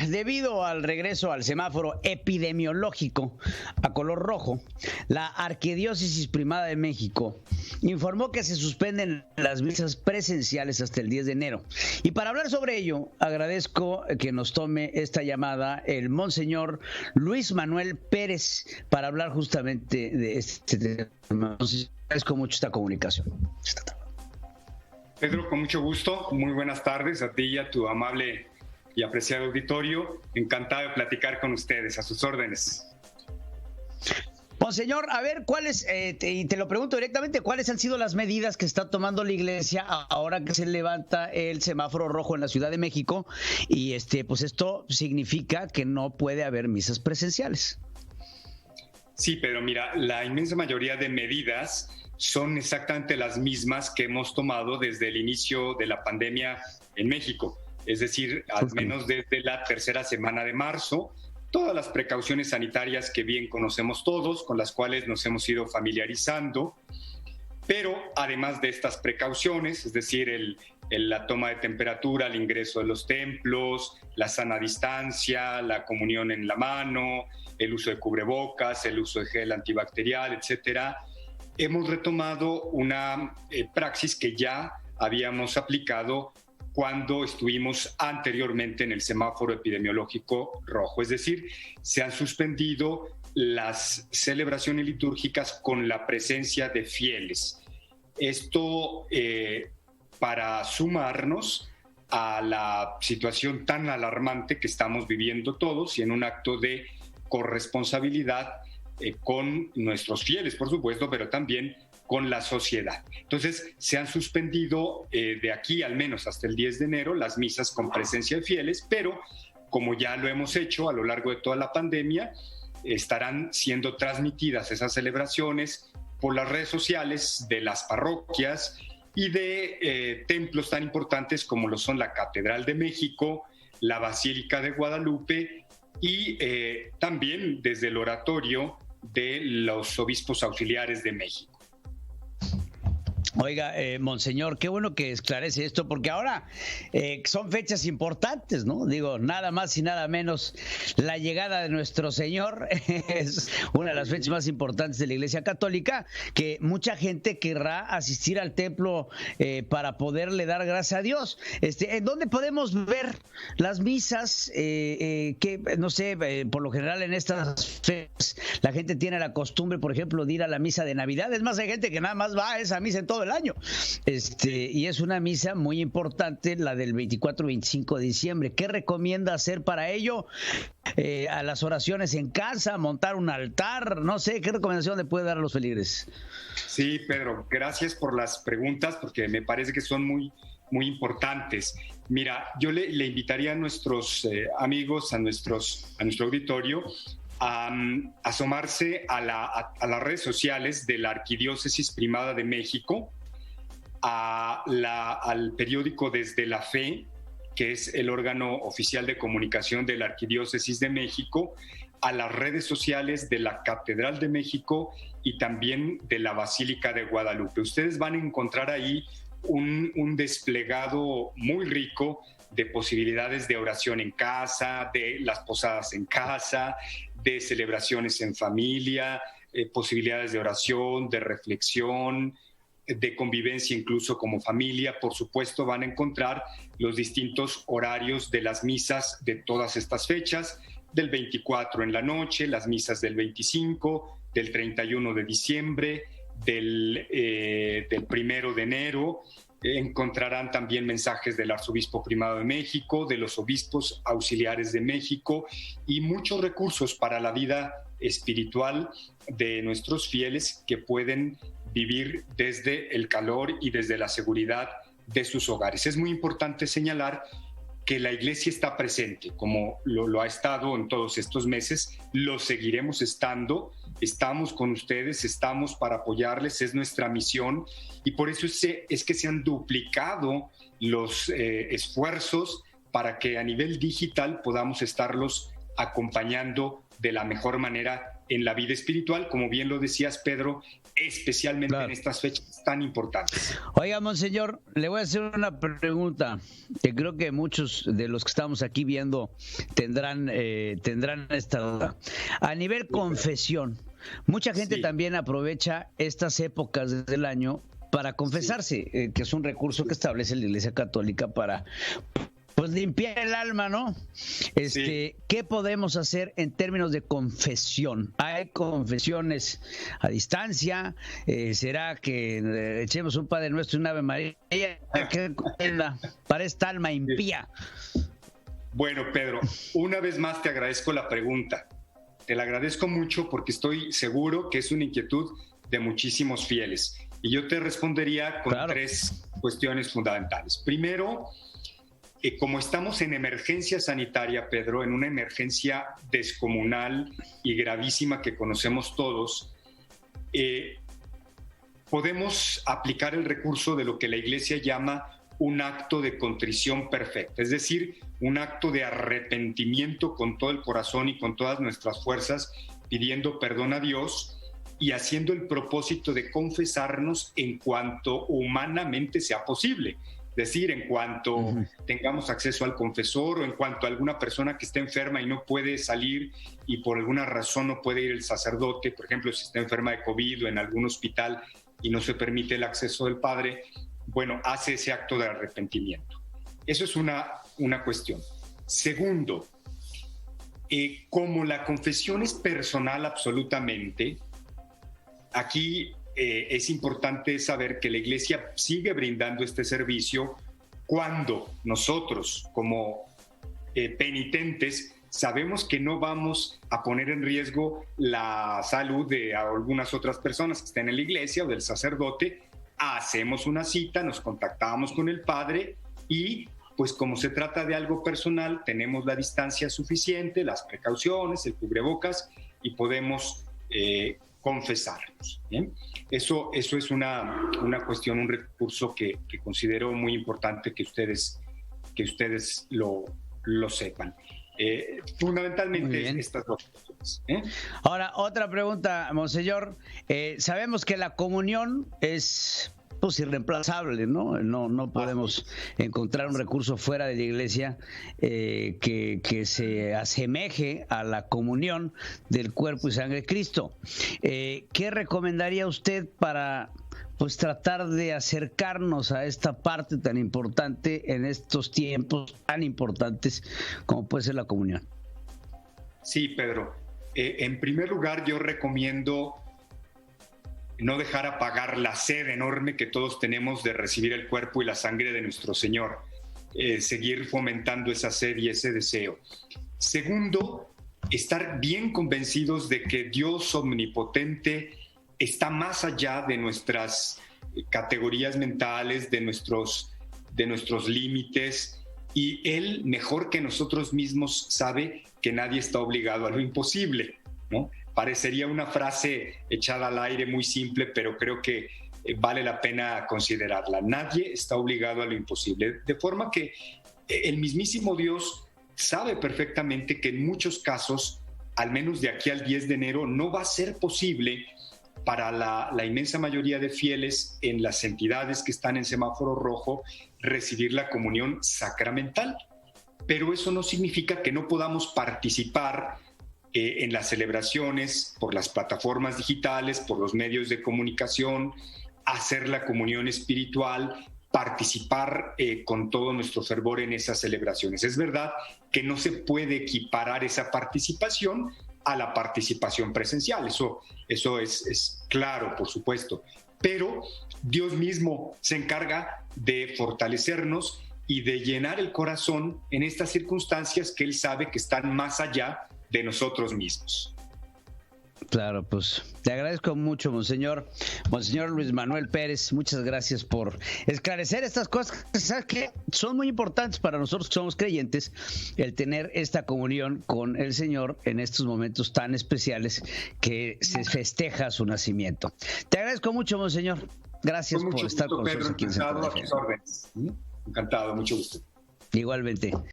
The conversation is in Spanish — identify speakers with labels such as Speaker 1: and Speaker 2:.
Speaker 1: debido al regreso al semáforo epidemiológico a color rojo, la Arquidiócesis Primada de México informó que se suspenden las misas presenciales hasta el 10 de enero. Y para hablar sobre ello, agradezco que nos tome esta llamada el Monseñor Luis Manuel Pérez para hablar justamente de este tema. Entonces, agradezco mucho esta comunicación.
Speaker 2: Pedro, con mucho gusto. Muy buenas tardes a ti y a tu amable y apreciado auditorio. Encantado de platicar con ustedes, a sus órdenes.
Speaker 1: Monseñor, a ver, ¿cuáles, y te lo pregunto directamente, cuáles han sido las medidas que está tomando la Iglesia ahora que se levanta el semáforo rojo en la Ciudad de México? Y pues esto significa que no puede haber misas presenciales.
Speaker 2: Sí, pero mira, la inmensa mayoría de medidas son exactamente las mismas que hemos tomado desde el inicio de la pandemia en México. Es decir, al menos desde la tercera semana de marzo, todas las precauciones sanitarias que bien conocemos todos, con las cuales nos hemos ido familiarizando, pero además de estas precauciones, es decir, la toma de temperatura, el ingreso de los templos, la sana distancia, la comunión en la mano, el uso de cubrebocas, el uso de gel antibacterial, etcétera, hemos retomado una praxis que ya habíamos aplicado cuando estuvimos anteriormente en el semáforo epidemiológico rojo. Es decir, se han suspendido las celebraciones litúrgicas con la presencia de fieles. Esto para sumarnos a la situación tan alarmante que estamos viviendo todos y en un acto de corresponsabilidad con nuestros fieles, por supuesto, pero también con la sociedad. Entonces, se han suspendido de aquí al menos hasta el 10 de enero las misas con presencia de fieles, pero como ya lo hemos hecho a lo largo de toda la pandemia, estarán siendo transmitidas esas celebraciones por las redes sociales de las parroquias y de templos tan importantes como lo son la Catedral de México, la Basílica de Guadalupe y también desde el oratorio de los obispos auxiliares de México.
Speaker 1: Oiga, Monseñor, qué bueno que esclarece esto, porque ahora son fechas importantes, ¿no? Digo, nada más y nada menos, la llegada de nuestro Señor es una de las fechas más importantes de la Iglesia Católica, que mucha gente querrá asistir al templo para poderle dar gracias a Dios. ¿En dónde podemos ver las misas? Que, no sé, por lo general en estas fechas la gente tiene la costumbre, por ejemplo, de ir a la misa de Navidad. Es más, hay gente que nada más va a esa misa en todo el año. Y es una misa muy importante, la del 24-25 de diciembre. ¿Qué recomienda hacer para ello? A las oraciones en casa, montar un altar, no sé, ¿qué recomendación le puede dar a los feligres?
Speaker 2: Sí, Pedro, gracias por las preguntas, porque me parece que son muy, muy importantes. Mira, yo le invitaría a nuestros amigos, a nuestro auditorio, a asomarse a las redes sociales de la Arquidiócesis Primada de México, al periódico Desde la Fe, que es el órgano oficial de comunicación de la Arquidiócesis de México, a las redes sociales de la Catedral de México y también de la Basílica de Guadalupe. Ustedes van a encontrar ahí un desplegado muy rico de posibilidades de oración en casa, de las posadas en casa, de celebraciones en familia, posibilidades de oración, de reflexión, de convivencia incluso como familia. Por supuesto, van a encontrar los distintos horarios de las misas de todas estas fechas, del 24 en la noche, las misas del 25, del 31 de diciembre, del 1 de enero. Encontrarán también mensajes del Arzobispo Primado de México, de los obispos auxiliares de México y muchos recursos para la vida espiritual de nuestros fieles que pueden vivir desde el calor y desde la seguridad de sus hogares. Es muy importante señalar que la Iglesia está presente, como lo ha estado en todos estos meses, lo seguiremos estando, estamos con ustedes, estamos para apoyarles, es nuestra misión y por eso es que se han duplicado los esfuerzos para que a nivel digital podamos estarlos acompañando de la mejor manera en la vida espiritual, como bien lo decías, Pedro, especialmente en estas fechas tan importantes.
Speaker 1: Oiga, monseñor, le voy a hacer una pregunta que creo que muchos de los que estamos aquí viendo tendrán esta duda. A nivel confesión, mucha gente también aprovecha estas épocas del año para confesarse, que es un recurso que establece la Iglesia Católica para pues limpiar el alma, ¿no? ¿Qué podemos hacer en términos de confesión? ¿Hay confesiones a distancia? ¿Será que echemos un Padre Nuestro y un Ave María? ¿Qué para esta alma impía?
Speaker 2: Bueno, Pedro, una vez más te agradezco la pregunta. Te la agradezco mucho porque estoy seguro que es una inquietud de muchísimos fieles. Y yo te respondería con tres cuestiones fundamentales. Primero, como estamos en emergencia sanitaria, Pedro, en una emergencia descomunal y gravísima que conocemos todos, podemos aplicar el recurso de lo que la Iglesia llama un acto de contrición perfecta, es decir, un acto de arrepentimiento con todo el corazón y con todas nuestras fuerzas, pidiendo perdón a Dios y haciendo el propósito de confesarnos en cuanto humanamente sea posible. Es decir, en cuanto tengamos acceso al confesor o en cuanto a alguna persona que esté enferma y no puede salir y por alguna razón no puede ir el sacerdote, por ejemplo, si está enferma de COVID o en algún hospital y no se permite el acceso del padre, bueno, hace ese acto de arrepentimiento. Eso es una cuestión. Segundo, como la confesión es personal absolutamente, aquí es importante saber que la Iglesia sigue brindando este servicio cuando nosotros, como penitentes, sabemos que no vamos a poner en riesgo la salud de algunas otras personas que estén en la iglesia o del sacerdote. Hacemos una cita, nos contactamos con el padre y, pues como se trata de algo personal, tenemos la distancia suficiente, las precauciones, el cubrebocas y podemos confesarnos. ¿Bien? Eso es una cuestión, un recurso que considero muy importante que ustedes lo sepan. Fundamentalmente estas dos cuestiones.
Speaker 1: Ahora, otra pregunta, monseñor. Sabemos que la comunión es pues irreemplazable, ¿no? No podemos encontrar un recurso fuera de la iglesia que se asemeje a la comunión del cuerpo y sangre de Cristo. ¿Qué recomendaría usted para pues tratar de acercarnos a esta parte tan importante en estos tiempos tan importantes como puede ser la comunión?
Speaker 2: Sí, Pedro. En primer lugar, yo recomiendo no dejar apagar la sed enorme que todos tenemos de recibir el cuerpo y la sangre de nuestro Señor. Seguir fomentando esa sed y ese deseo. Segundo, estar bien convencidos de que Dios omnipotente está más allá de nuestras categorías mentales, de nuestros límites, y Él, mejor que nosotros mismos, sabe que nadie está obligado a lo imposible, ¿no? Parecería una frase echada al aire muy simple, pero creo que vale la pena considerarla. Nadie está obligado a lo imposible. De forma que el mismísimo Dios sabe perfectamente que en muchos casos, al menos de aquí al 10 de enero, no va a ser posible para la inmensa mayoría de fieles en las entidades que están en semáforo rojo recibir la comunión sacramental. Pero eso no significa que no podamos participar en las celebraciones, por las plataformas digitales, por los medios de comunicación, hacer la comunión espiritual, participar con todo nuestro fervor en esas celebraciones. Es verdad que no se puede equiparar esa participación a la participación presencial, eso es claro, por supuesto, pero Dios mismo se encarga de fortalecernos y de llenar el corazón en estas circunstancias que Él sabe que están más allá de nosotros mismos.
Speaker 1: Claro, pues te agradezco mucho, Monseñor Luis Manuel Pérez, muchas gracias por esclarecer estas cosas, ¿sabes qué? Son muy importantes para nosotros que somos creyentes, el tener esta comunión con el Señor en estos momentos tan especiales que se festeja su nacimiento. Te agradezco mucho, Monseñor, gracias por estar con nosotros aquí en Centro de Fe.
Speaker 2: Encantado, mucho gusto.
Speaker 1: Igualmente.